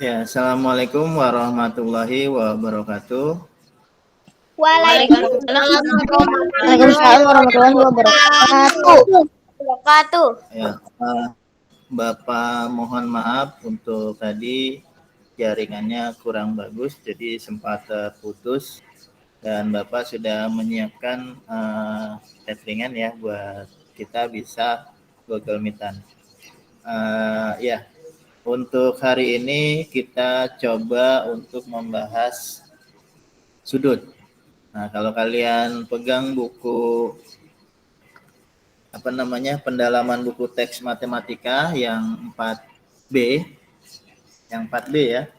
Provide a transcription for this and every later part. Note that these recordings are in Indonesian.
Ya, Assalamualaikum warahmatullahi wabarakatuh. Waalaikumsalam Waalaikumsalam warahmatullahi wabarakatuh. wabarakatuh. Ya, Bapak mohon maaf untuk tadi jaringannya kurang bagus, jadi sempat terputus. Dan Bapak sudah menyiapkan cateringan ya buat kita bisa Google Meet-an. Ya, untuk hari ini kita coba untuk membahas sudut. Nah, kalau kalian pegang buku pendalaman buku teks matematika yang 4B, ya,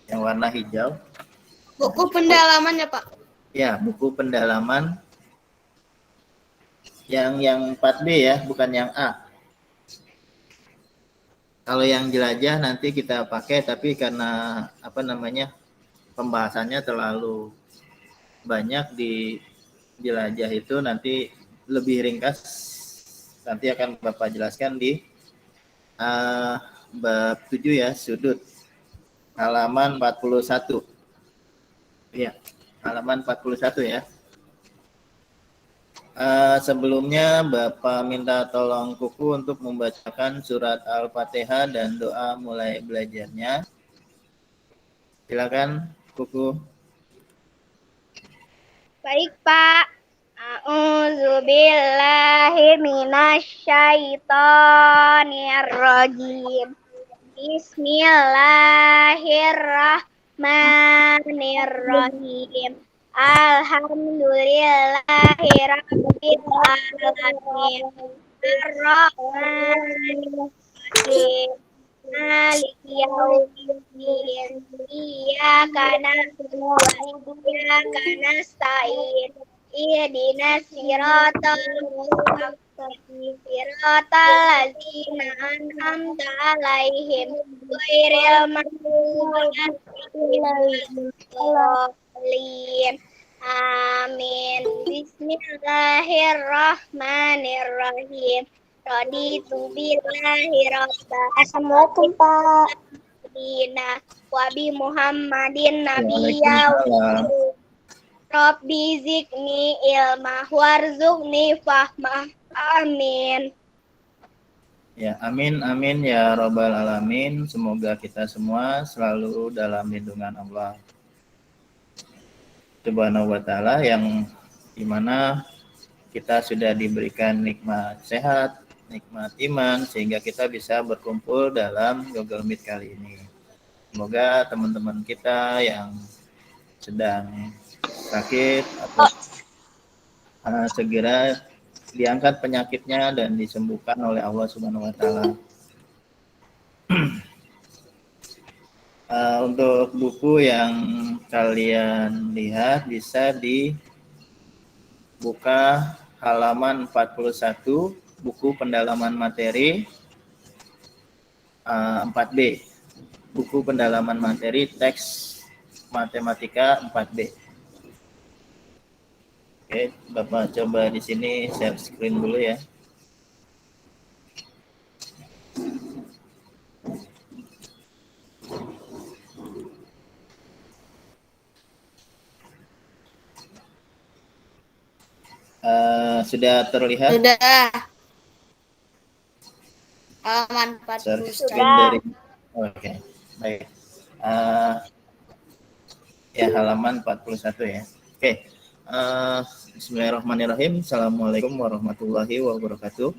yang warna hijau. Buku pendalamannya, Pak. Ya, buku pendalaman yang 4B ya, bukan yang A. Kalau yang jelajah nanti kita pakai, tapi karena pembahasannya terlalu banyak di jelajah itu nanti lebih ringkas. Nanti akan Bapak jelaskan di bab 7 ya, sudut. Halaman 41. Iya, halaman 41 ya. Sebelumnya Bapak minta tolong Kuku untuk membacakan surat Al-Fatihah dan doa mulai belajarnya. Silakan Kuku. Baik, Pak. A'udzubillahi minasyaitonirrajim. Bismillahirrahmanirrahim. Alhamdulillahirabbil alamin. Arrahmanirrahim. Maliki yaumiddin. Iyyaka na'budu wa iyyaka nasta'in. Ihdinas siratal mustaqim. Siratal ladzina an'amta 'alaihim ghairil maghdubi 'alaihim waladdallin. Amin. Bismillahirrahmanirrahim. Raditu billahi rabba. Assalamualaikum Pak. Wa bi Muhammadin nabiyya. Rabbi zidni ilma warzuqni fahma. Amin. Ya, amin ya robbal alamin. Semoga kita semua selalu dalam lindungan Allah Subhanahu wa taala, yang dimana kita sudah diberikan nikmat sehat, nikmat iman, sehingga kita bisa berkumpul dalam Google Meet kali ini. Semoga teman-teman kita yang sedang sakit atau segera diangkat penyakitnya dan disembuhkan oleh Allah Subhanahu wa taala. Untuk buku yang kalian lihat bisa dibuka halaman 41, buku pendalaman materi 4B. Buku pendalaman materi teks matematika 4B. Oke, Bapak coba di sini share screen dulu ya. Sudah terlihat? Sudah. Halaman 40. Sudah. Oke, baik. Ya, halaman 41 ya. Oke. Bismillahirrahmanirrahim. Assalamualaikum warahmatullahi wabarakatuh.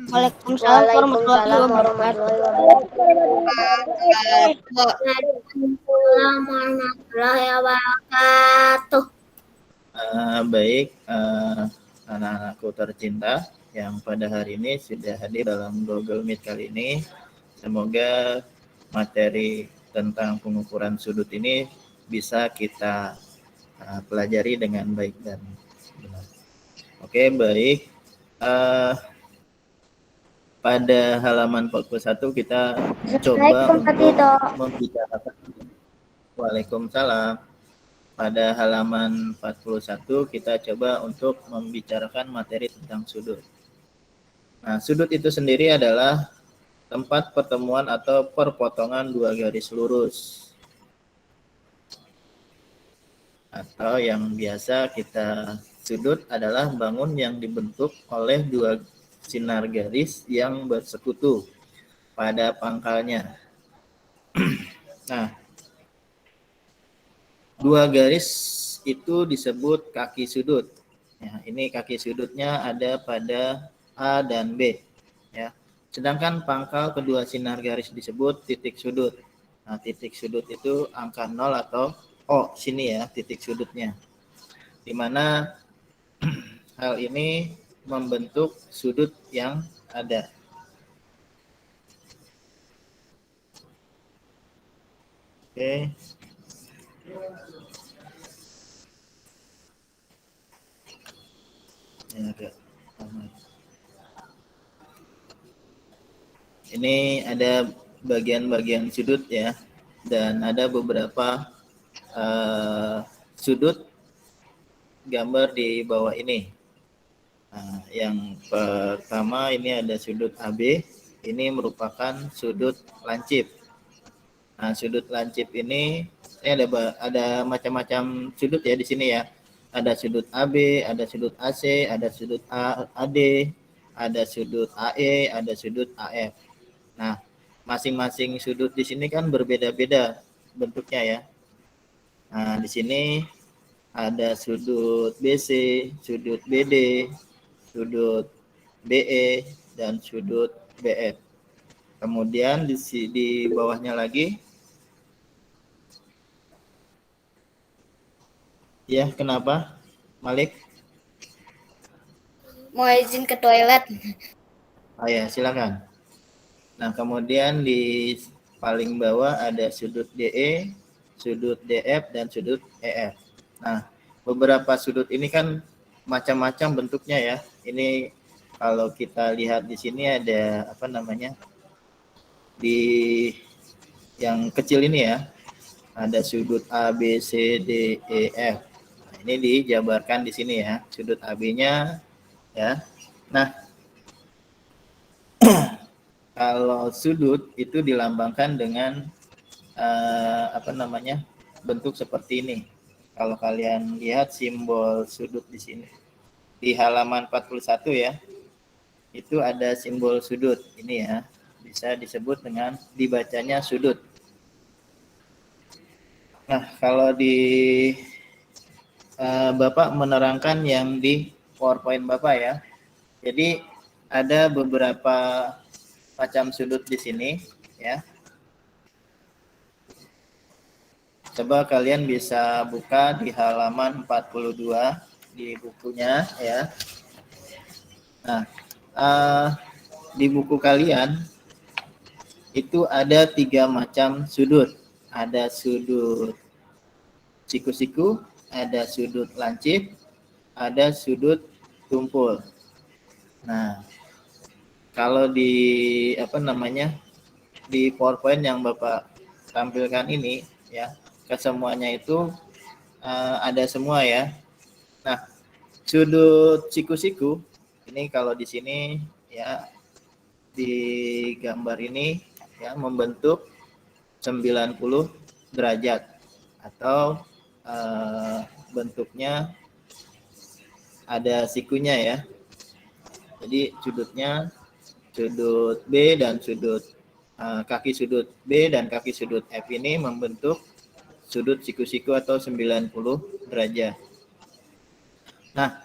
Waalaikumsalam warahmatullahi wabarakatuh. Waalaikumsalam warahmatullahi wabarakatuh. Baik, anak-anakku tercinta yang pada hari ini sudah hadir dalam Google Meet kali ini. Semoga materi tentang pengukuran sudut ini bisa kita pelajari dengan baik dan benar. Oke, baik. Pada halaman 41 kita coba untuk membicarakan. Waalaikumsalam. Pada halaman 41 kita coba untuk membicarakan materi tentang sudut. Nah, sudut itu sendiri adalah tempat pertemuan atau perpotongan dua garis lurus. Atau yang biasa kita sudut adalah bangun yang dibentuk oleh dua sinar garis yang bersekutu pada pangkalnya. Nah, dua garis itu disebut kaki sudut. Ya, ini kaki sudutnya ada pada A dan B. Ya. Sedangkan pangkal kedua sinar garis disebut titik sudut. Nah, titik sudut itu angka 0 atau O, sini ya titik sudutnya. Di mana hal ini membentuk sudut yang ada. Oke. Ini ada bagian-bagian sudut ya, dan ada beberapa sudut gambar di bawah ini. Nah, yang pertama ini ada sudut AB, ini merupakan sudut lancip. Nah, sudut lancip ini ada macam-macam sudut ya di sini ya. Ada sudut AB, ada sudut AC, ada sudut AD, ada sudut AE, ada sudut AF. Nah, masing-masing sudut di sini kan berbeda-beda bentuknya ya. Nah, di sini ada sudut BC, sudut BD, sudut BE, dan sudut BF. Kemudian di bawahnya lagi, ya kenapa, Malik? Mau izin ke toilet. Oh ya, silakan. Nah, kemudian di paling bawah ada sudut DE, sudut DF, dan sudut EF. Nah, beberapa sudut ini kan macam-macam bentuknya ya. Ini kalau kita lihat di sini ada apa namanya? Di yang kecil ini ya, ada sudut A, B, C, D, E, F. Nah, ini dijabarkan di sini ya, sudut AB-nya ya. Nah, kalau sudut itu dilambangkan dengan apa namanya? Bentuk seperti ini. Kalau kalian lihat simbol sudut di sini. Di halaman 41 ya. Itu ada simbol sudut ini ya. Bisa disebut dengan dibacanya sudut. Nah, kalau di Bapak menerangkan yang di PowerPoint Bapak ya. Jadi ada beberapa macam sudut di sini ya. Coba kalian bisa buka di halaman 42 di bukunya ya. Nah, di buku kalian itu ada 3 macam sudut. Ada sudut siku-siku, ada sudut lancip, ada sudut tumpul. Nah, kalau di apa namanya? Di PowerPoint yang Bapak tampilkan ini ya, kesemuanya itu ada semua ya. Nah, sudut siku-siku ini kalau di sini ya di gambar ini ya membentuk 90 derajat atau bentuknya ada sikunya ya. Jadi sudutnya sudut B dan sudut kaki sudut B dan kaki sudut F ini membentuk sudut siku-siku atau 90 derajat. Nah,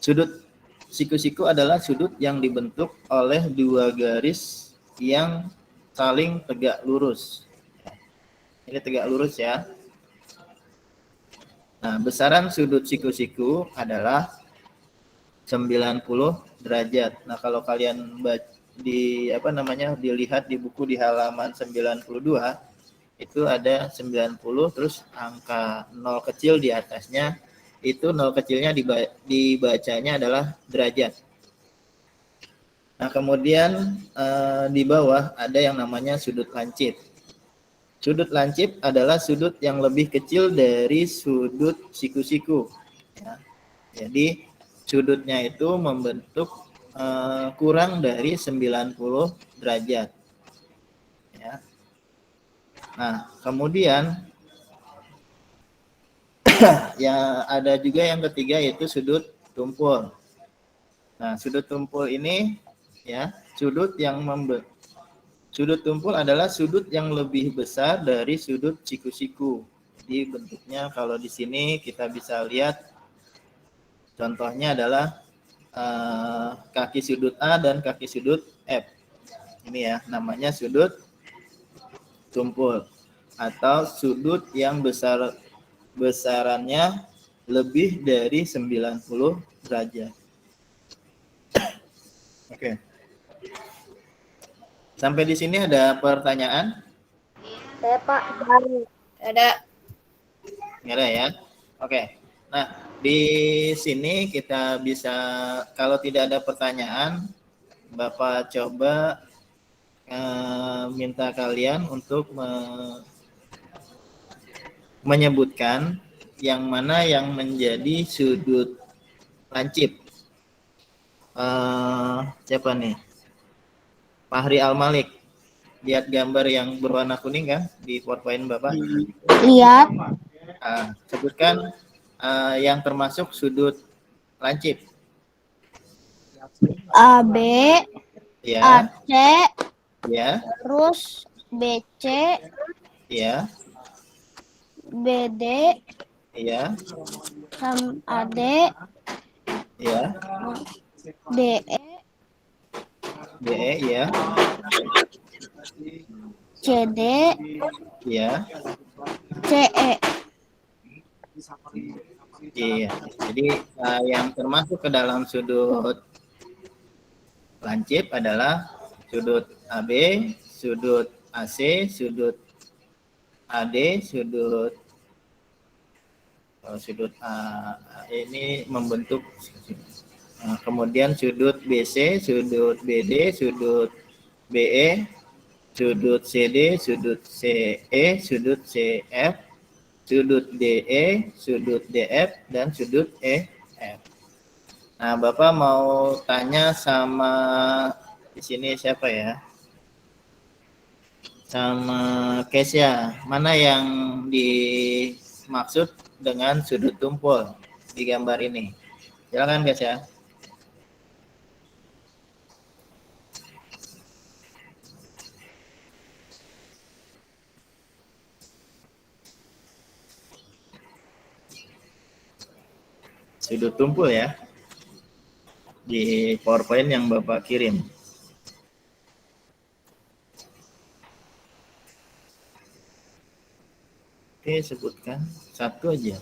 sudut siku-siku adalah sudut yang dibentuk oleh dua garis yang saling tegak lurus. Ini tegak lurus ya. Nah, besaran sudut siku-siku adalah 90 derajat. Nah, kalau kalian dilihat di buku di halaman 92 itu ada 90 terus angka 0 kecil di atasnya, itu 0 kecilnya dibacanya adalah derajat. Nah, kemudian di bawah ada yang namanya sudut lancip. Sudut lancip adalah sudut yang lebih kecil dari sudut siku-siku. Ya. Jadi sudutnya itu membentuk kurang dari 90 derajat. Ya. Nah, kemudian ya ada juga yang ketiga yaitu sudut tumpul. Nah, sudut tumpul ini ya, sudut tumpul adalah sudut yang lebih besar dari sudut siku-siku. Jadi bentuknya kalau di sini kita bisa lihat contohnya adalah kaki sudut A dan kaki sudut F. Ini ya, namanya sudut tumpul atau sudut yang besarannya lebih dari 90 derajat. Oke. Sampai di sini ada pertanyaan? Saya Pak. Ada. Nggak ada ya? Oke. Nah, di sini kita bisa, kalau tidak ada pertanyaan, Bapak coba minta kalian untuk menyebutkan yang mana yang menjadi sudut lancip. Siapa nih? Fahri Al-Malik. Lihat gambar yang berwarna kuning kan di PowerPoint Bapak? Lihat. Sebutkan yang termasuk sudut lancip. AB, Ya, AC, ya, terus BC, ya, BD, ya, sama AD, ya, DE, BE, ya, CD, ya, CE. iya. Jadi yang termasuk ke dalam sudut lancip adalah sudut AB, sudut AC, sudut AD, sudut ini membentuk, kemudian sudut BC, sudut BD, sudut BE, sudut CD, sudut CE, sudut CF, sudut DE, sudut DF, dan sudut EF. Nah, Bapak mau tanya sama di sini siapa ya? Sama Kesya, mana yang dimaksud dengan sudut tumpul di gambar ini? Silakan Kesya. Sudut tumpul ya di PowerPoint yang Bapak kirim. Oke, sebutkan satu aja.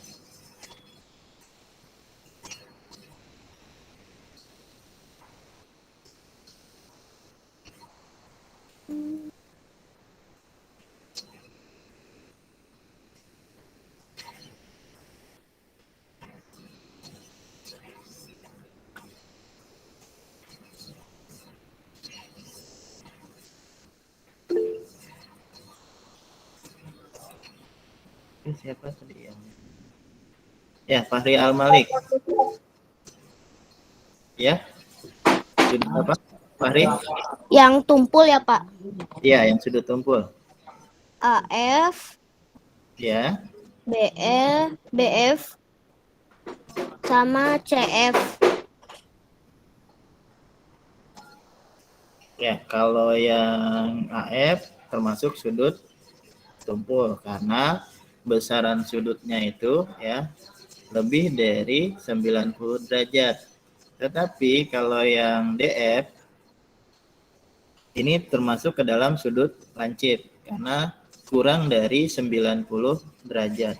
Siapa tadi yang? Ya, Fahri Al-Malik. Ya, sudut apa? Fahri? Yang tumpul ya Pak. Iya, yang sudut tumpul. AF, Ya, BE, BF, sama CF. ya. Kalau yang AF termasuk sudut tumpul karena besaran sudutnya itu ya lebih dari 90 derajat. Tetapi kalau yang DF ini termasuk ke dalam sudut lancip karena kurang dari 90 derajat.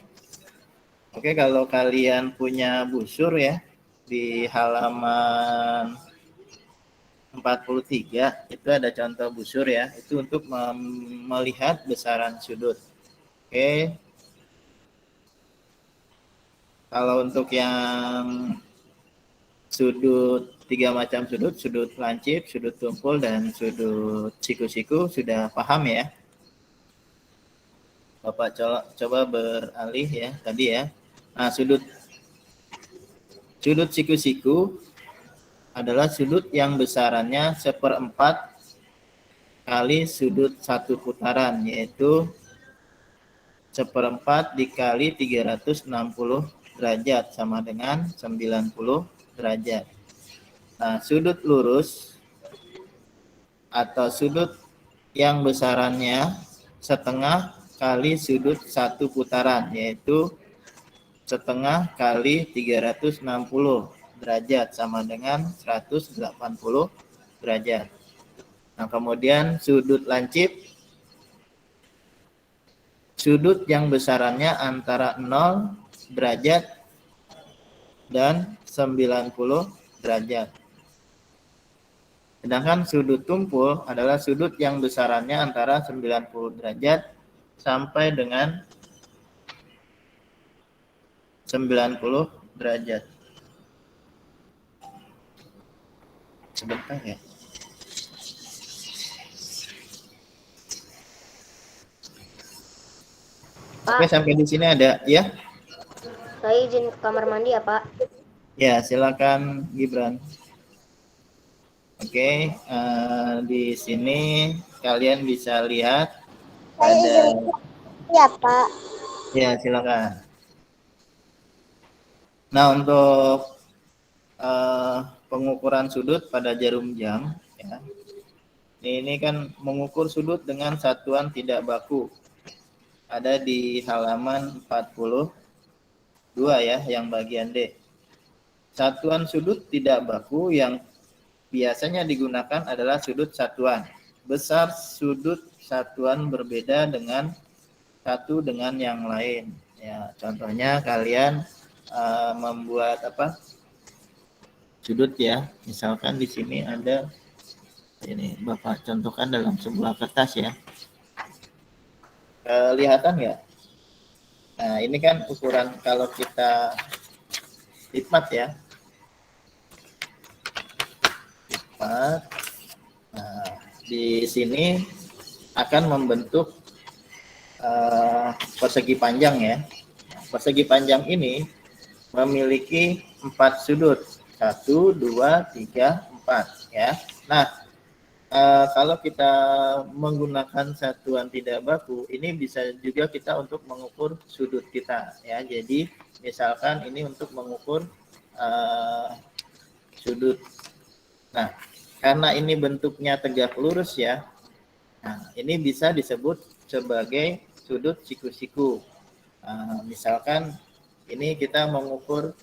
Oke, kalau kalian punya busur ya di halaman 43 itu ada contoh busur ya, itu untuk melihat besaran sudut. Oke. Kalau untuk yang sudut, 3 macam sudut, sudut lancip, sudut tumpul, dan sudut siku-siku sudah paham ya? Bapak coba beralih ya tadi ya. Nah, sudut siku-siku adalah sudut yang besarannya 1/4 kali sudut satu putaran, yaitu 1/4 dikali 360 derajat sama dengan 90 derajat. Nah, sudut lurus atau sudut yang besarannya setengah kali sudut satu putaran, yaitu setengah kali 360 derajat sama dengan 180 derajat. Nah, kemudian sudut lancip, sudut yang besarannya antara 0 derajat dan 90 derajat. Sedangkan sudut tumpul adalah sudut yang besarannya antara 90 derajat sampai dengan 90 derajat. Sebentar ya. Pak. Oke, sampai di sini ada ya? Saya izin ke kamar mandi ya, Pak. Ya, silakan Gibran. Oke, di sini kalian bisa lihat ada. Ya, Pak. Ya, silakan. Nah, untuk pengukuran sudut pada jarum jam, ya, ini kan mengukur sudut dengan satuan tidak baku. Ada di halaman 42 ya, yang bagian D. Satuan sudut tidak baku yang biasanya digunakan adalah sudut satuan. Besar sudut satuan berbeda dengan satu dengan yang lain. Ya, contohnya kalian membuat apa? Sudut ya. Misalkan di sini ada ini Bapak contohkan dalam sebuah kertas ya. Kelihatan nggak? Nah, ini kan ukuran kalau kita lipat ya. Nah, di sini akan membentuk persegi panjang ya. Persegi panjang ini memiliki 4 sudut, 1, 2, 3, 4 ya. Nah, kalau kita menggunakan satuan tidak baku, ini bisa juga kita untuk mengukur sudut kita ya. Jadi misalkan ini untuk mengukur sudut. Nah, karena ini bentuknya tegak lurus ya, nah ini bisa disebut sebagai sudut siku-siku. Misalkan ini kita mengukur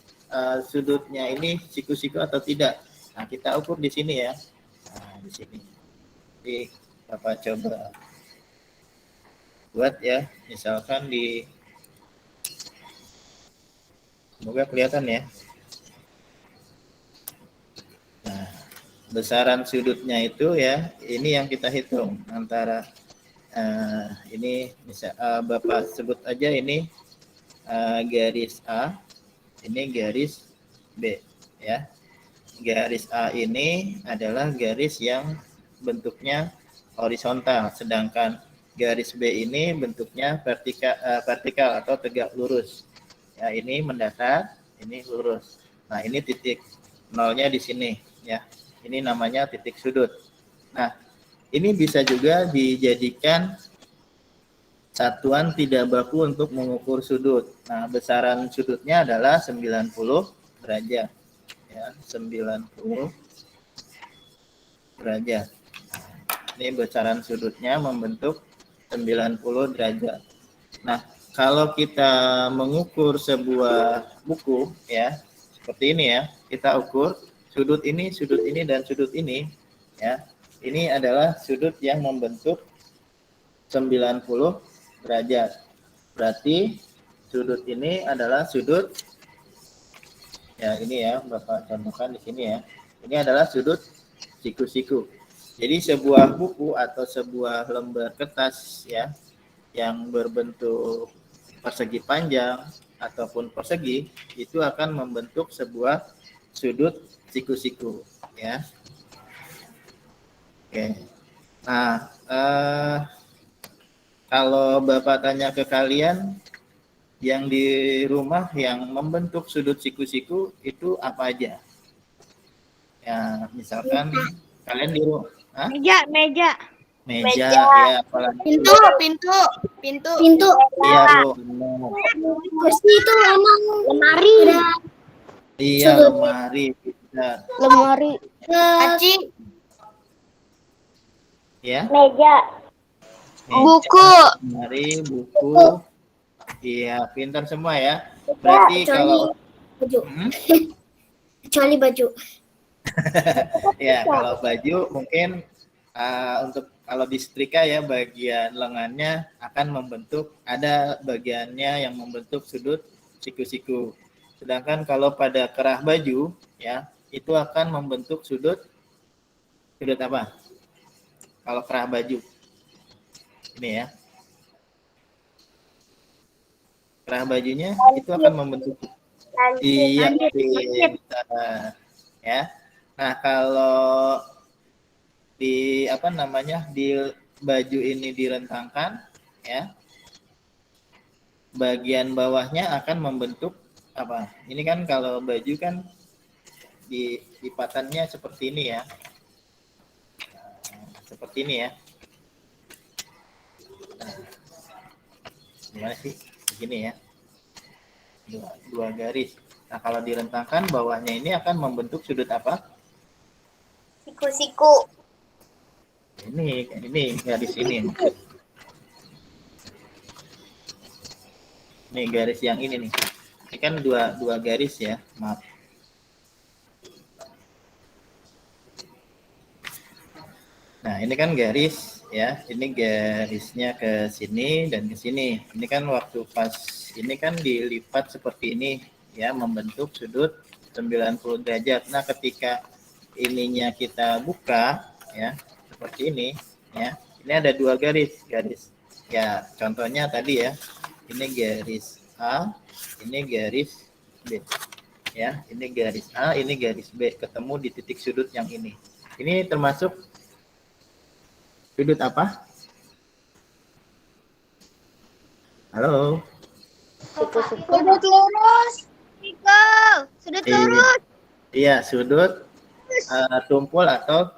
sudutnya ini siku-siku atau tidak. Nah, kita ukur di sini ya. Nah, di sini. Jadi Bapak coba buat ya, misalkan di, semoga kelihatan ya. Nah, besaran sudutnya itu ya, ini yang kita hitung antara ini bisa Bapak sebut aja ini garis A, ini garis B ya. Garis A ini adalah garis yang bentuknya horizontal, sedangkan garis B ini bentuknya vertikal atau tegak lurus. Ya, ini mendatar, ini lurus. Nah, ini titik nolnya di sini ya. Ini namanya titik sudut. Nah, ini bisa juga dijadikan satuan tidak baku untuk mengukur sudut. Nah, besaran sudutnya adalah 90 derajat. Ya, 90 derajat. Ini besaran sudutnya membentuk 90 derajat. Nah, kalau kita mengukur sebuah buku ya, seperti ini ya, kita ukur sudut ini, dan sudut ini ya. Ini adalah sudut yang membentuk 90 derajat. Berarti sudut ini adalah sudut ya, ini ya Bapak contohkan di sini ya. Ini adalah sudut siku-siku. Jadi sebuah buku atau sebuah lembar kertas ya yang berbentuk persegi panjang ataupun persegi itu akan membentuk sebuah sudut siku-siku ya. Oke. Nah, kalau Bapak tanya ke kalian yang di rumah yang membentuk sudut siku-siku itu apa aja? Ya, misalkan kalian di rumah, Meja. meja, ya, apalagi Pintu. iya Bu, benar. Kursi itu emang lemari. Iya, lemari, benar. Lemari. Aci. Ya, Meja. Buku. lemari, buku. Iya, pintar semua ya. Berarti kalau baju. Hmm? Kecuali baju. Ya, kalau baju mungkin untuk kalau disetrika ya bagian lengannya akan membentuk, ada bagiannya yang membentuk sudut siku-siku. Sedangkan kalau pada kerah baju ya itu akan membentuk sudut apa? Kalau kerah baju ini ya, kerah bajunya itu akan membentuk iya pintar. Ya. Nah, kalau di apa namanya di baju ini direntangkan ya, bagian bawahnya akan membentuk apa? Ini kan kalau baju kan lipatannya seperti ini ya. Seperti ini ya. Nah, gimana sih? Begini ya. Dua garis. Nah, kalau direntangkan bawahnya ini akan membentuk sudut apa? Siku-siku. Ini garis ini. Nih garis yang ini nih. Ini kan dua garis ya, maaf. Nah, ini kan garis ya. Ini garisnya ke sini dan ke sini. Ini kan waktu pas ini kan dilipat seperti ini ya, membentuk sudut 90 derajat. Nah, ketika ininya kita buka ya, seperti ini ya. Ini ada dua garis. Ya, contohnya tadi ya. Ini garis A, ini garis B. Ya, ini garis A, ini garis B, ketemu di titik sudut yang ini. Ini termasuk sudut apa? Halo. Siku-siku. Sudut lurus. Sudut lurus. Iya, sudut tumpul atau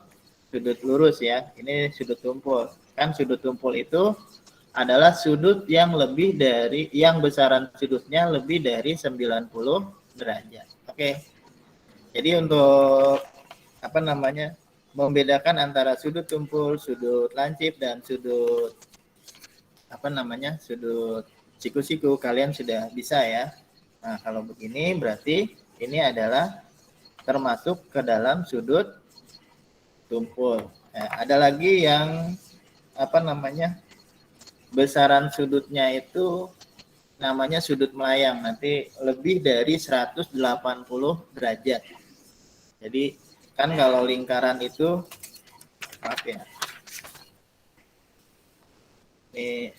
sudut lurus ya. Ini sudut tumpul. Kan sudut tumpul itu adalah sudut yang lebih dari, yang besaran sudutnya lebih dari 90 derajat. Oke. Jadi untuk apa namanya? Membedakan antara sudut tumpul, sudut lancip dan sudut apa namanya? Sudut siku-siku kalian sudah bisa ya. Nah, kalau begini berarti ini adalah termasuk ke dalam sudut tumpul. Nah, ada lagi yang apa namanya? Besaran sudutnya itu namanya sudut melayang, nanti lebih dari 180 derajat. Jadi kan kalau lingkaran itu maaf ya. Ini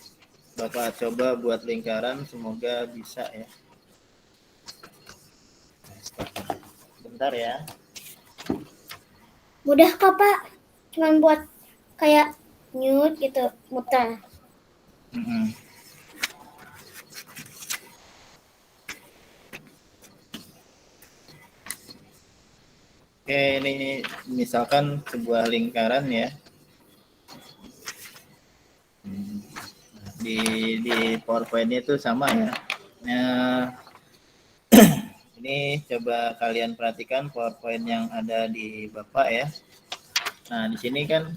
Bapak coba buat lingkaran, semoga bisa ya. Bentar ya. Mudah kok Pak. Cuman buat kayak nyut gitu, muter. Oke, ini misalkan sebuah lingkaran ya. Di PowerPoint itu sama ya. Nah, ini coba kalian perhatikan PowerPoint yang ada di Bapak ya. Nah, di sini kan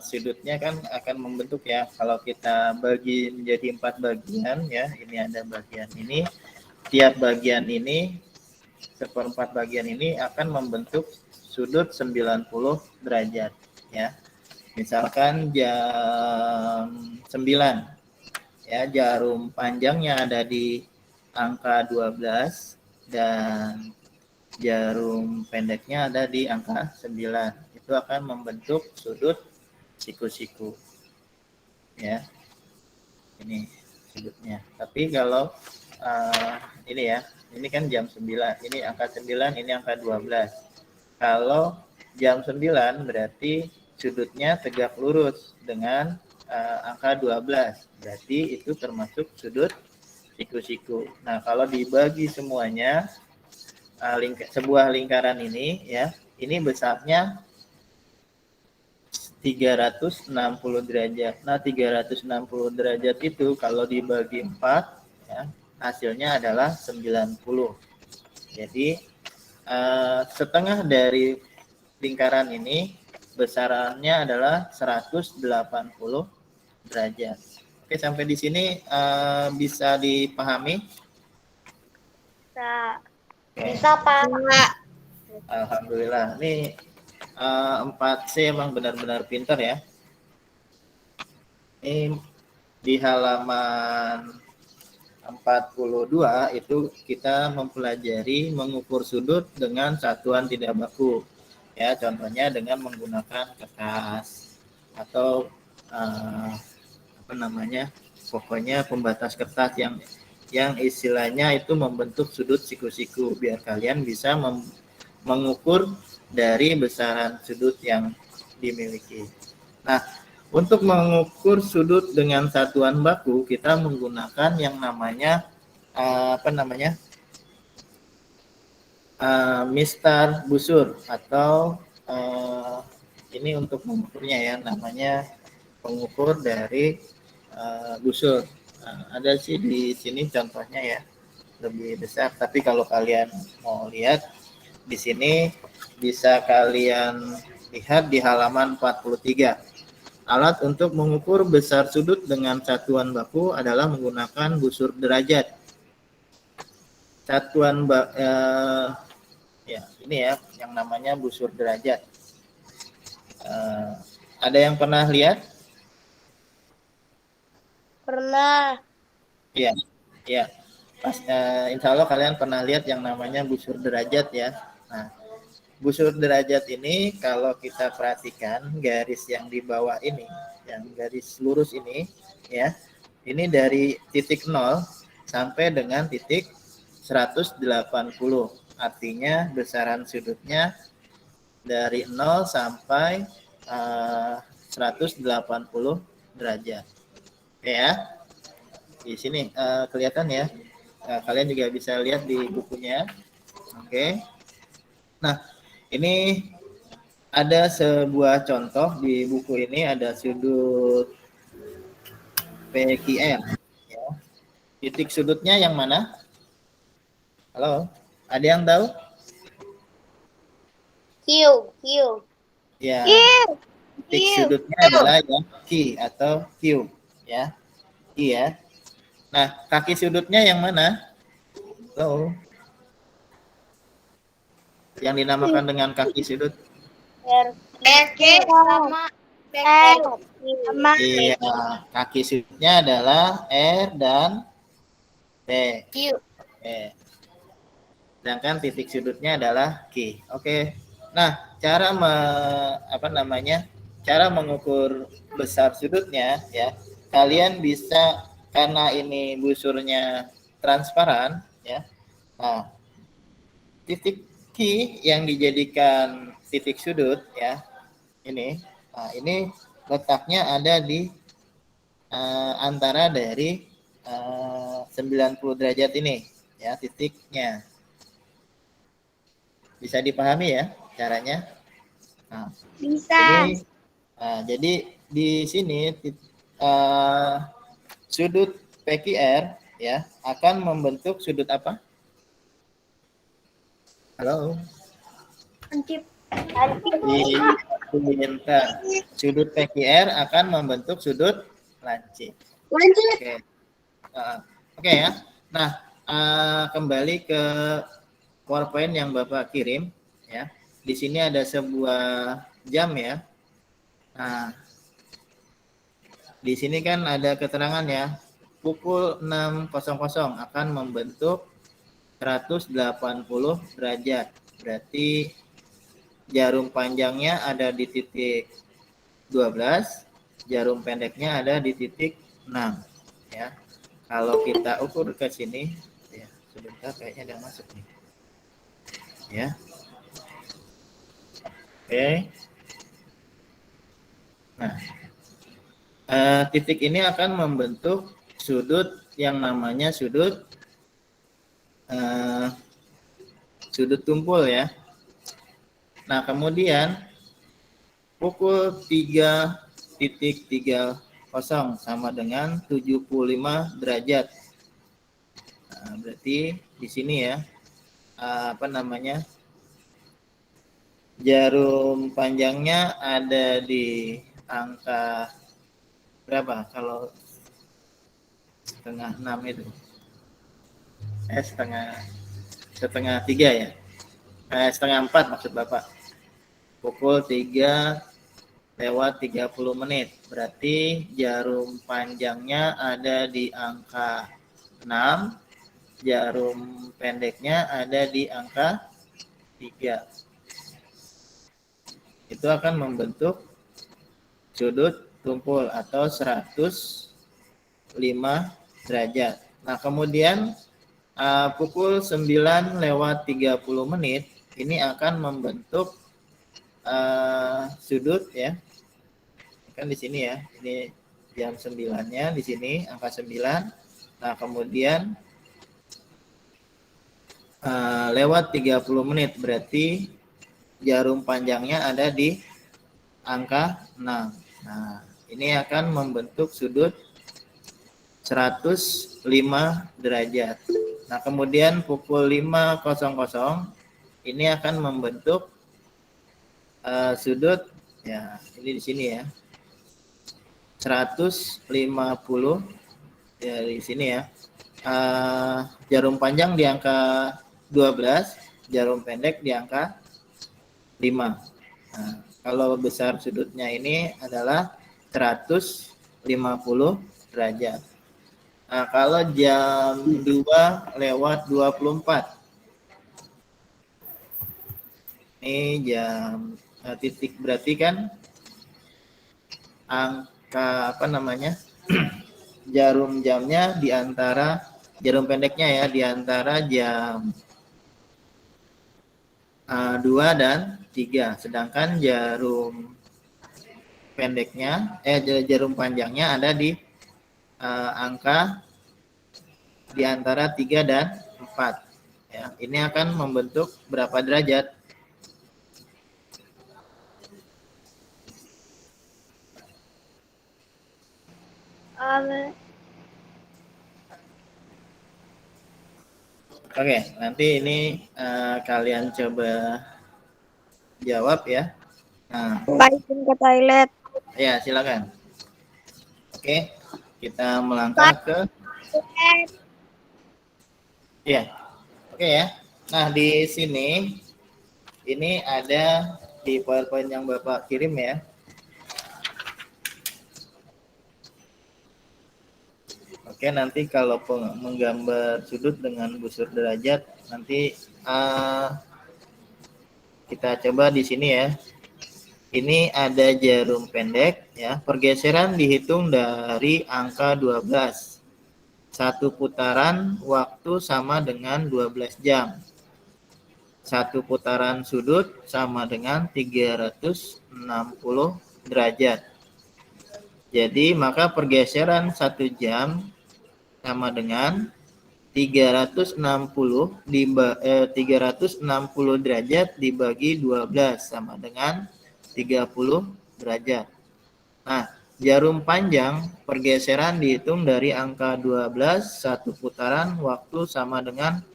sudutnya kan akan membentuk ya. Kalau kita bagi menjadi 4 bagian ya, ini ada bagian ini. Tiap bagian ini, seperempat bagian ini akan membentuk sudut 90 derajat ya. Misalkan jam 9 ya, jarum panjangnya ada di angka 12 dan jarum pendeknya ada di angka 9. Itu akan membentuk sudut siku-siku ya. Ini sudutnya. Tapi kalau ini ya, ini kan jam 9, ini angka 9, ini angka 12. Kalau jam 9 berarti sudutnya tegak lurus dengan angka 12. Berarti itu termasuk sudut siku-siku. Nah, kalau dibagi semuanya sebuah lingkaran ini ya, ini besarnya 360 derajat. Nah, 360 derajat itu kalau dibagi 4 ya, hasilnya adalah 90. Jadi setengah dari lingkaran ini besarannya adalah 180 derajat. Oke, sampai di sini bisa dipahami? Bisa. Oke. Bisa, Pak. Alhamdulillah. Ini 4C emang benar-benar pintar ya. Ini di halaman 42 itu kita mempelajari mengukur sudut dengan satuan tidak baku. Ya, contohnya dengan menggunakan kertas atau apa namanya? Pokoknya pembatas kertas yang istilahnya itu membentuk sudut siku-siku biar kalian bisa mengukur dari besaran sudut yang dimiliki. Nah, untuk mengukur sudut dengan satuan baku, kita menggunakan yang namanya mistar busur atau ini untuk mengukurnya ya, namanya pengukur dari busur. Nah, ada sih di sini contohnya ya, lebih besar. Tapi kalau kalian mau lihat di sini bisa kalian lihat di halaman 43. Alat untuk mengukur besar sudut dengan satuan baku adalah menggunakan busur derajat. Satuan ya ini ya yang namanya busur derajat. Ada yang pernah lihat? Pernah. Iya, iya. Insya Allah kalian pernah lihat yang namanya busur derajat ya. Nah, busur derajat ini kalau kita perhatikan garis yang di bawah ini, yang garis lurus ini ya, ini dari titik 0 sampai dengan titik 180. Artinya besaran sudutnya dari 0 sampai 180 derajat. Oke ya. Di sini kelihatan ya. Kalian juga bisa lihat di bukunya. Oke. Nah, ini ada sebuah contoh di buku ini, ada sudut PQR. Ya. Titik sudutnya yang mana? Halo, ada yang tahu? Q. Ya, Q. titik sudutnya adalah yang Q atau Q. Ya, Q ya. Nah, kaki sudutnya yang mana? Halo. Yang dinamakan dengan kaki sudut? R. Sama. R. Sama. Iya, kaki sudutnya adalah R dan P. Q. Oke. Sedangkan titik sudutnya adalah Q. Oke. Nah, cara mengukur besar sudutnya ya. Kalian bisa, karena ini busurnya transparan ya. Nah, titik Q yang dijadikan titik sudut ya. Ini letaknya ada di antara dari 90 derajat ini ya, titiknya. Bisa dipahami ya caranya? Nah, Bisa. jadi di sini sudut PQR ya akan membentuk sudut apa? Halo. Sudut PQR akan membentuk sudut lancip. Oke. Oke ya. Nah, kembali ke PowerPoint yang Bapak kirim ya. Di sini ada sebuah jam ya. Nah, di sini kan ada keterangan ya. Pukul 6.00 akan membentuk 180 derajat. Berarti jarum panjangnya ada di titik 12, jarum pendeknya ada di titik 6 ya. Kalau kita ukur ke sini ya, sebentar kayaknya ada masuk nih. Ya. Oke. Nah, titik ini akan membentuk sudut yang namanya sudut sudut tumpul ya. Nah, kemudian pukul 3.30 sama dengan 75 derajat. Nah, berarti di sini ya, jarum panjangnya ada di angka berapa? Kalau setengah 6 itu, setengah 3 ya, setengah 4 maksud Bapak. Pukul 3:30, berarti jarum panjangnya ada di angka 6, jarum pendeknya ada di angka 3. Itu akan membentuk sudut tumpul atau 105 derajat. Nah, kemudian pukul 9:30 ini akan membentuk sudut ya. Kan di sini ya. Ini jam 9-nya di sini angka 9. Nah, kemudian lewat 30 menit berarti jarum panjangnya ada di angka 6. Nah, ini akan membentuk sudut 105 derajat. Nah, kemudian pukul 5:00 ini akan membentuk sudut ya, ini di sini ya. 150 dari sini ya. Jarum panjang di angka 12, jarum pendek di angka 5. Nah, kalau besar sudutnya ini adalah 150 derajat. Nah, kalau jam 2:24 ini jam titik berarti kan angka jarum jamnya di antara jarum pendeknya ya di antara jam 2 dan 3, sedangkan jarum pendeknya jarum panjangnya ada di angka di antara 3 dan 4 ya. Ini akan membentuk berapa derajat? Oke, nanti ini kalian coba jawab ya. Nah, Baik, ke toilet. ya silakan. Oke, kita melangkah ke ya. Oke ya. Nah, di sini ini ada di PowerPoint yang Bapak kirim ya. Oke, nanti kalau menggambar sudut dengan busur derajat nanti kita coba di sini ya. Ini ada jarum pendek ya. Pergeseran dihitung dari angka 12. Satu putaran waktu sama dengan 12 jam. Satu putaran sudut sama dengan 360 derajat. Jadi maka pergeseran 1 jam sama dengan 360 derajat dibagi 12 sama dengan 30 derajat. Nah, jarum panjang pergeseran dihitung dari angka 12, satu putaran waktu sama dengan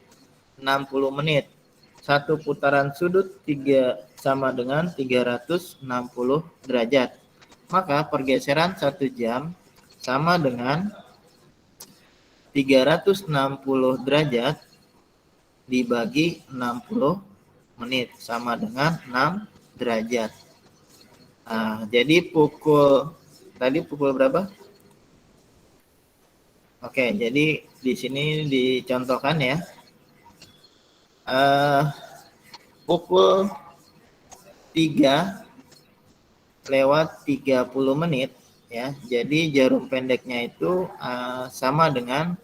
60 menit. Satu putaran sudut 3 sama dengan 360 derajat. Maka pergeseran 1 jam sama dengan 360 derajat dibagi 60 menit sama dengan 6 derajat. Nah, jadi pukul berapa? Oke, jadi di sini dicontohkan ya. Pukul 3:30 ya. Jadi jarum pendeknya itu sama dengan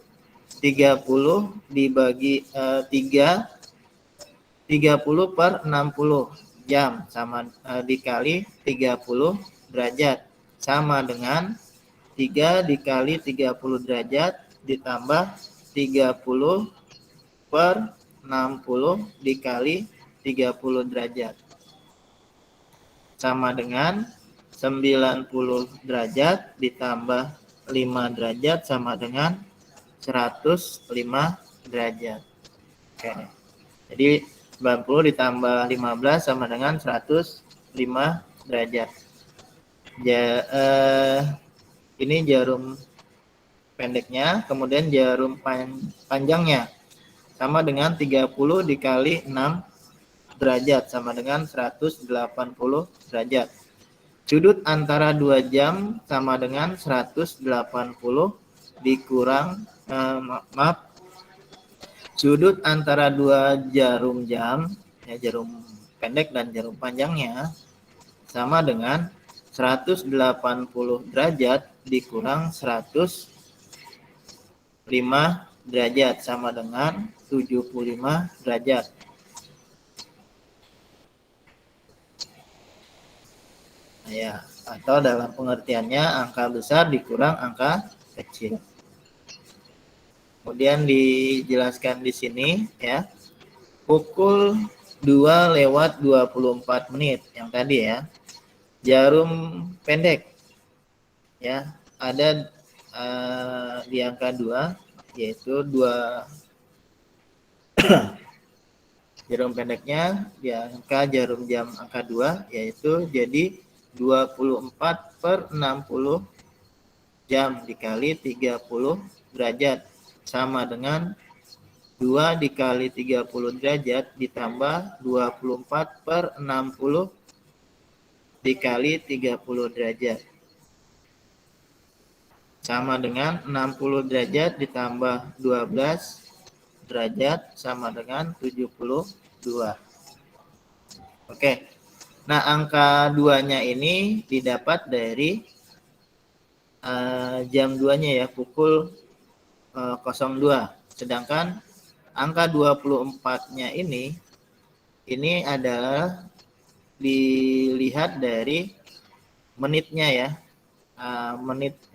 30 dibagi 30 per 60 jam sama dikali 30 derajat sama dengan 3 dikali 30 derajat ditambah 30 per 60 dikali 30 derajat. Sama dengan 90 derajat ditambah 5 derajat sama dengan 105 derajat. Oke. Jadi 90 ditambah 15 sama dengan 105 derajat. Ini jarum pendeknya, kemudian jarum panjangnya sama dengan 30 dikali 6 derajat sama dengan 180 derajat. Sudut antara 2 jam sama dengan 180 dikurang sudut antara 2 jarum jam, ya, jarum pendek dan jarum panjangnya sama dengan 180 derajat dikurang 105 derajat sama dengan 75 derajat. Ya, atau dalam pengertiannya angka besar dikurang angka kecil. Kemudian dijelaskan di sini ya. Pukul 2:24 yang tadi ya. Jarum pendek ya, ada di angka 2 yaitu 2 jarum pendeknya di angka jarum jam angka 2 yaitu jadi 24/60 jam dikali 30 derajat sama dengan 2 dikali 30 derajat ditambah 24/60 dikali 30 derajat sama dengan 60 derajat ditambah 12 derajat sama dengan 72. Oke. Nah, angka 2-nya ini didapat dari jam 2-nya ya, pukul 02. Sedangkan angka 24-nya ini adalah dilihat dari menitnya ya.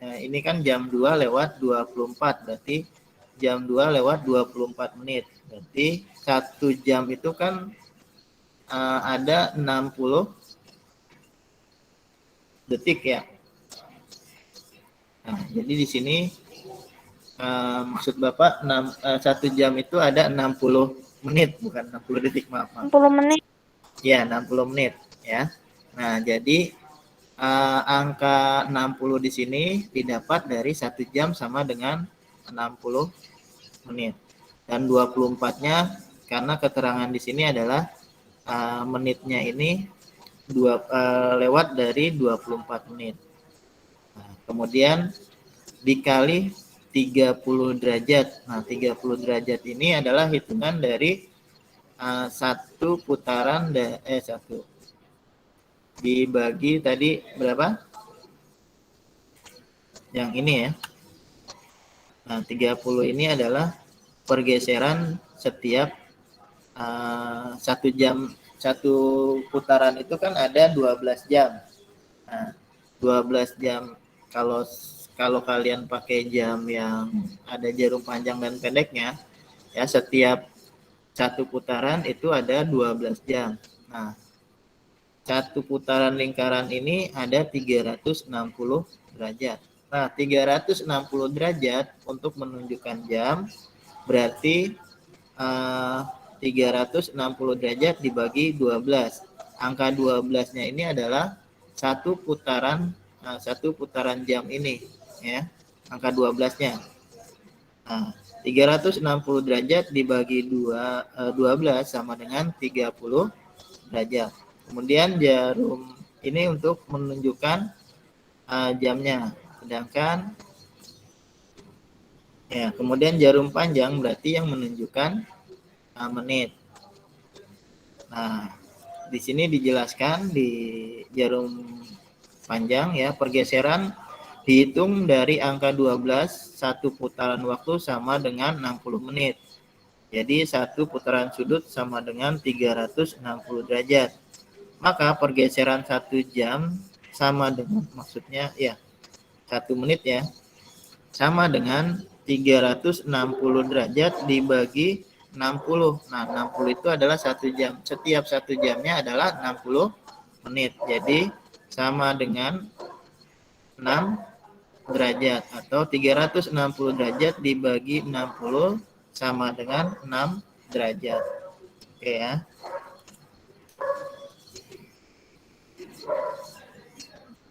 Ini kan jam 2:24, berarti jam 2:24 menit. Berarti 1 jam itu kan ada 60 detik ya. Nah, jadi di sini maksud Bapak 1 jam itu ada 60 menit, bukan 60 detik, maaf. 60 menit. Ya, 60 menit ya. Nah, jadi angka 60 di sini didapat dari 1 jam sama dengan 60 menit. Dan 24-nya karena keterangan di sini adalah menitnya ini lewat dari 24 menit. Nah, kemudian dikali 30 derajat. Nah, 30 derajat ini adalah hitungan dari satu putaran satu dibagi tadi berapa? Yang ini ya. Nah, 30 ini adalah pergeseran setiap 1 jam. Satu putaran itu kan ada 12 jam. Nah, 12 jam kalau kalian pakai jam yang ada jarum panjang dan pendeknya, ya setiap satu putaran itu ada 12 jam. Nah, satu putaran lingkaran ini ada 360 derajat. Nah, 360 derajat untuk menunjukkan jam berarti 360 derajat dibagi 12. Angka 12-nya ini adalah satu putaran jam ini ya. Angka 12-nya. Nah, 360 derajat dibagi 12 sama dengan 30 derajat. Kemudian jarum ini untuk menunjukkan jamnya. Sedangkan ya, kemudian jarum panjang berarti yang menunjukkan menit. Nah, di sini dijelaskan di jarum panjang ya, pergeseran dihitung dari angka 12, satu putaran waktu sama dengan 60 menit. Jadi satu putaran sudut sama dengan 360 derajat. Maka pergeseran 1 jam sama dengan, maksudnya ya 1 menit ya, sama dengan 360 derajat dibagi 60. Nah, 60 itu adalah 1 jam. Setiap 1 jamnya adalah 60 menit. Jadi sama dengan 6 derajat atau 360 derajat dibagi 60 sama dengan 6 derajat. Oke ya.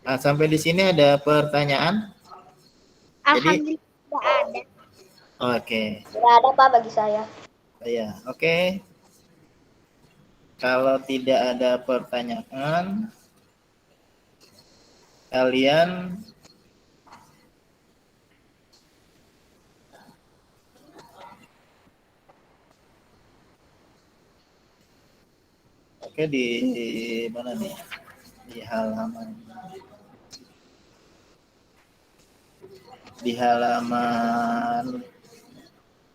Nah, sampai di sini ada pertanyaan? Jadi, Alhamdulillah tidak ada. oke. Tidak ada Pak bagi saya. Ya, oke. Kalau tidak ada pertanyaan, kalian oke di mana nih? Di halaman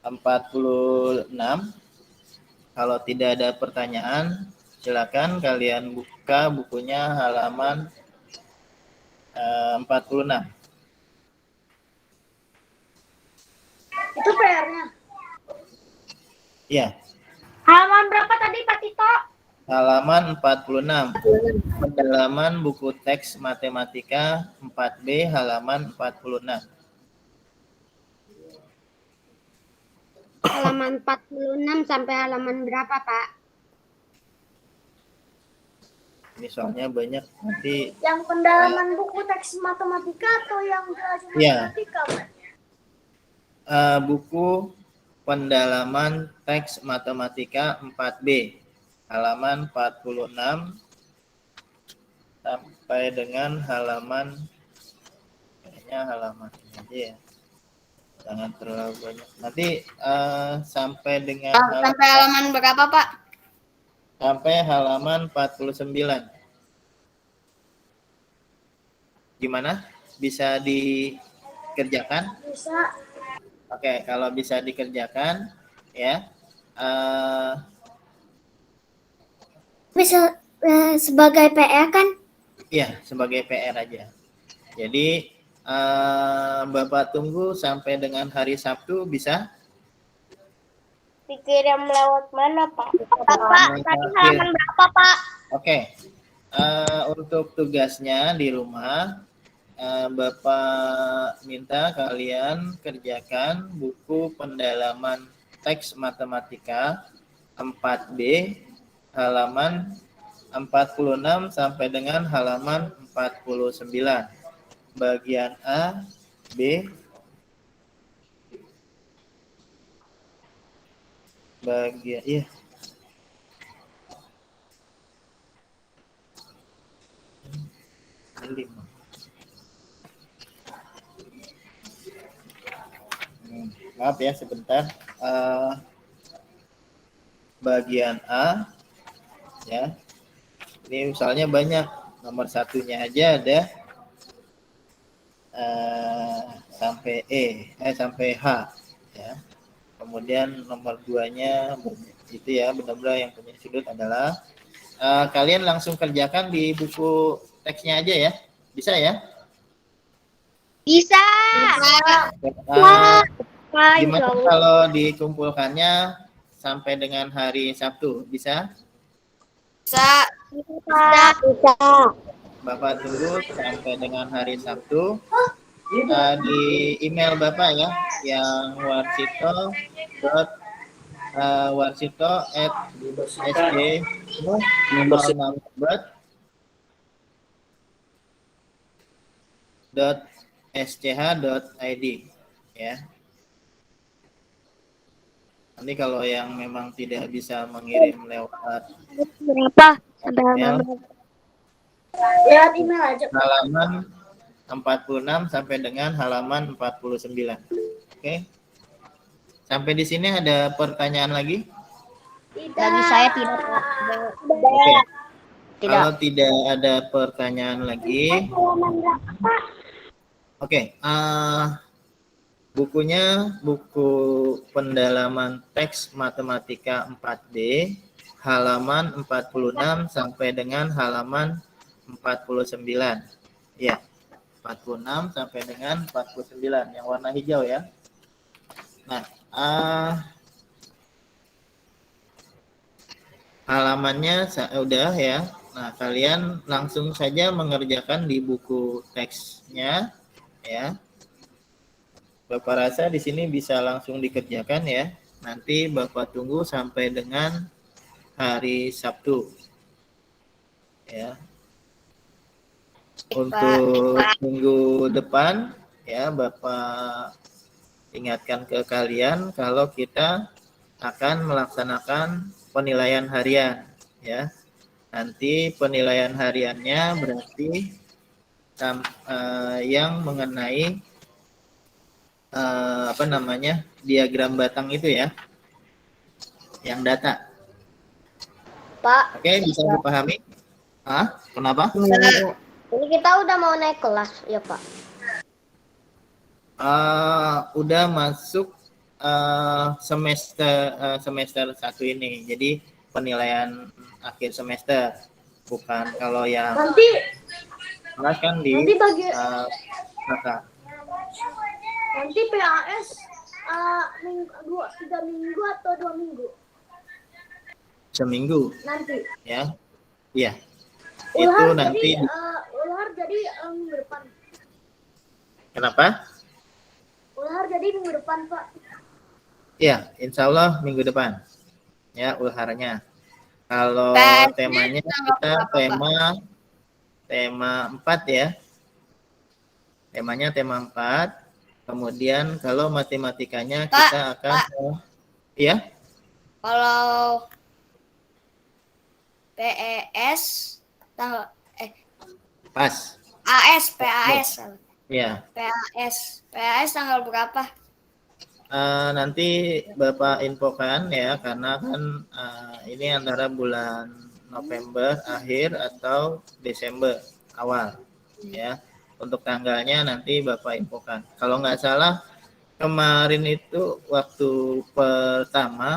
46. Kalau tidak ada pertanyaan, silakan kalian buka bukunya halaman 46. Itu PR-nya. Ya, Halaman berapa tadi Pak Tito? halaman 46. Pendalaman buku teks matematika 4B halaman 46. Halaman 46 sampai halaman berapa, Pak? Ini soalnya banyak nanti. Yang pendalaman buku teks matematika atau yang belajar Ya. matematika, Pak? Buku pendalaman teks matematika 4B halaman 46 sampai dengan halaman kayaknya halaman ini aja ya. Jangan terlalu banyak. Nanti sampai dengan Sampai halaman berapa Pak? sampai halaman 49. Gimana? Bisa dikerjakan? Bisa. Oke, kalau bisa dikerjakan ya. Bisa sebagai PR kan? Iya, sebagai PR aja. Jadi Bapak tunggu sampai dengan hari Sabtu bisa? Dikirim lewat mana Pak? Pak, tadi halaman berapa Pak? Oke. Untuk tugasnya di rumah, Bapak minta kalian kerjakan buku pendalaman teks matematika 4B halaman 46 sampai dengan halaman 49. Bagian A, B, bagian iya. Maaf ya sebentar. Bagian A ya. Ini misalnya banyak. Nomor satunya aja ada sampai sampai H ya. Kemudian nomor 2-nya itu ya, benar-benar yang punya sudut adalah kalian langsung kerjakan di buku teksnya aja ya. Bisa ya? Bisa. Gimana kalau dikumpulkannya sampai dengan hari Sabtu? Bisa? Bisa. Bapak tunggu sampai dengan hari Sabtu. Di email Bapak ya, yang warsito@sch.id ya. Nanti kalau yang memang tidak bisa mengirim lewat Berapa? Sampai email, Lewat email aja. halaman 46 sampai dengan halaman 49. Oke. Sampai di sini ada pertanyaan lagi? Bagi saya tidak. Oke. Tidak. Kalau tidak ada pertanyaan lagi, oke. Bukunya buku pendalaman teks matematika 4D halaman 46 sampai dengan halaman 49. Ya, 46 sampai dengan 49 yang warna hijau ya. Nah, halamannya udah ya. Nah, kalian langsung saja mengerjakan di buku teksnya ya. Bapak rasa di sini bisa langsung dikerjakan ya. Nanti Bapak tunggu sampai dengan hari Sabtu. Ya. Untuk minggu depan ya Bapak ingatkan ke kalian kalau kita akan melaksanakan penilaian harian ya. Nanti penilaian hariannya berarti yang mengenai diagram batang itu ya, yang data. Pak. Oke, bisa dipahami? Kenapa? Ini kita udah mau naik kelas ya Pak. Udah masuk semester 1 ini. Jadi penilaian akhir semester, bukan kalau yang kelas kan di masa. Nanti PAS 3 minggu atau 2 minggu? Seminggu. Nanti. Ya. Iya. Ular Itu nanti ular jadi minggu depan. Kenapa? Ular jadi minggu depan, Pak. Iya, insya Allah minggu depan. Ya, ularnya. Kalau temanya kita tema 4 ya. Temanya tema 4. Kemudian kalau matematikanya kita akan ya. Kalau PES tanggal Pas. PAS. Ya. PAS tanggal berapa? Nanti Bapak infokan ya, karena kan ini antara bulan November akhir atau Desember awal ya. Untuk tanggalnya nanti Bapak infokan. Kalau nggak salah kemarin itu waktu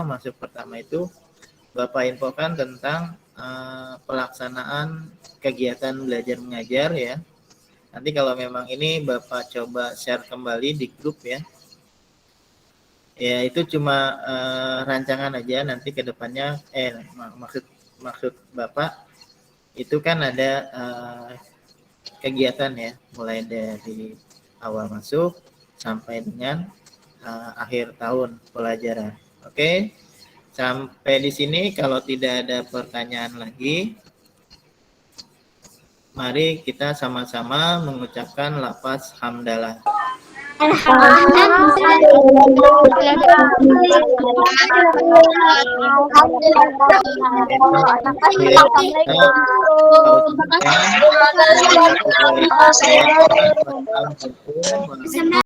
masuk pertama itu Bapak infokan tentang pelaksanaan kegiatan belajar mengajar ya. Nanti kalau memang ini Bapak coba share kembali di grup ya. Ya itu cuma rancangan aja, nanti ke depannya maksud Bapak itu kan ada kegiatan ya, mulai dari awal masuk sampai dengan akhir tahun pelajaran. Oke. Sampai di sini kalau tidak ada pertanyaan lagi, mari kita sama-sama mengucapkan lafaz hamdalah. Alhamdulillah.